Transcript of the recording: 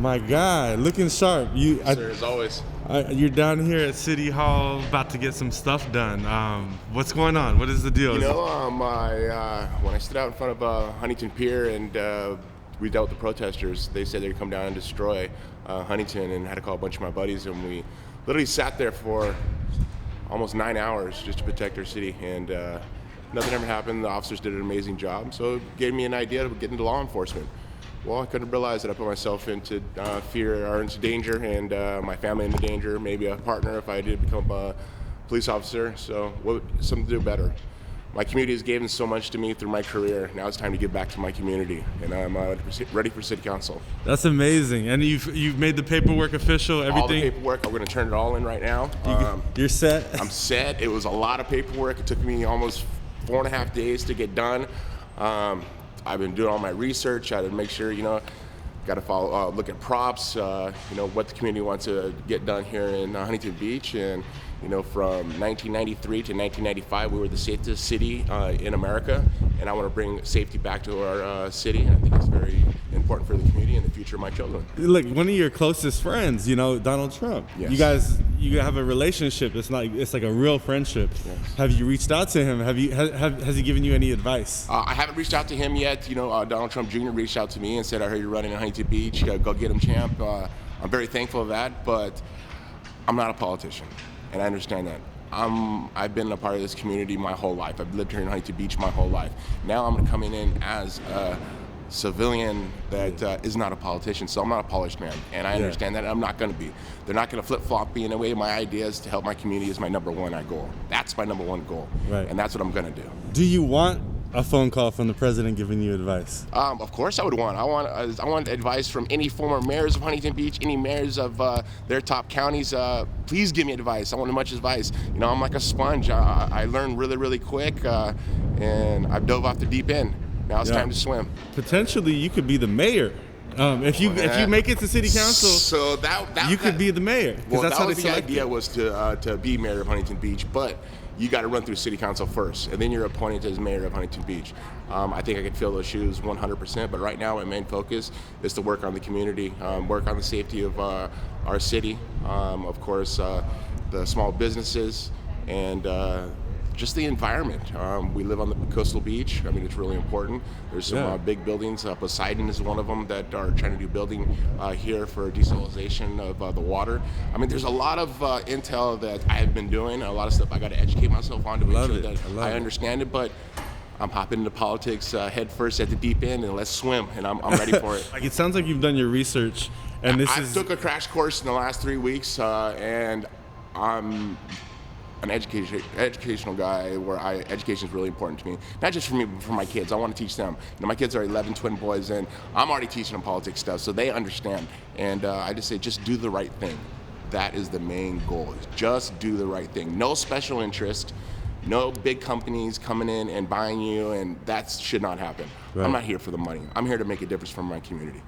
My guy, looking sharp. Yes, sir, as always. You're down here at City Hall about to get some stuff done. What's going on? What is the deal? When I stood out in front of Huntington Pier and we dealt with the protesters, they said they'd come down and destroy Huntington, and had to call a bunch of my buddies, and we literally sat there for almost 9 hours just to protect our city, and nothing ever happened. The officers did an amazing job, so it gave me an idea to get into law enforcement. Well, I couldn't realize that I put myself into fear or into danger, and my family into danger, maybe a partner if I did become a police officer. So something to do better. My community has given so much to me through my career. Now it's time to give back to my community, and I'm ready for city council. That's amazing. And you've made the paperwork official, everything? All the paperwork. I'm going to turn it all in right now. You're set? I'm set. It was a lot of paperwork. It took me almost 4.5 days to get done. I've been doing all my research. I had to make sure, got to follow, look at props, what the community wants to get done here in Huntington Beach. And, from 1993 to 1995, we were the safest city in America. And I want to bring safety back to our city. I think it's very important for the community and the future of my children. Look, one of your closest friends, Donald Trump. Yes. You have a relationship. It's like a real friendship. Yes. Have you reached out to him? Has he given you any advice? I haven't reached out to him yet. Donald Trump Jr. reached out to me and said, "I heard you're running in Huntington Beach. Go get him, champ." I'm very thankful of that, but I'm not a politician, and I understand that. I've been a part of this community my whole life. I've lived here in Huntington Beach my whole life. Now I'm coming in as a civilian that is not a politician, so I'm not a polished man, and I understand that, and I'm not going to be. They're not going to flip-flop me in a way. My ideas to help my community is my number one goal. That's my number one goal, right. And that's what I'm going to do. Do you want a phone call from the president giving you advice? Of course I would want. I want advice from any former mayors of Huntington Beach, any mayors of their top counties. Please give me advice. I want as much advice. I'm like a sponge. I learn really, really quick, and I've dove off the deep end. Now it's time to swim. Potentially, you could be the mayor. If you make it to city council, so you could be the mayor. Well, that's how the idea was to be mayor of Huntington Beach, but you got to run through city council first, and then you're appointed as mayor of Huntington Beach. I think I could fill those shoes 100%, but right now my main focus is to work on the community, work on the safety of our city, of course, the small businesses, and just the environment. We live on the coastal beach. I mean, it's really important. There's some big buildings. Poseidon is one of them that are trying to do building here for desalination of the water. I mean, there's a lot of intel that I have been doing, a lot of stuff I got to educate myself on to make sure that I understand it, but I'm hopping into politics head first at the deep end, and let's swim, and I'm ready for it. It sounds like you've done your research, and I took a crash course in the last 3 weeks, and I'm an educational guy where education is really important to me. Not just for me, but for my kids. I want to teach them. My kids are 11 twin boys, and I'm already teaching them politics stuff, so they understand. And I just say, just do the right thing. That is the main goal. Just do the right thing. No special interest. No big companies coming in and buying you, and that should not happen. Right. I'm not here for the money. I'm here to make a difference for my community.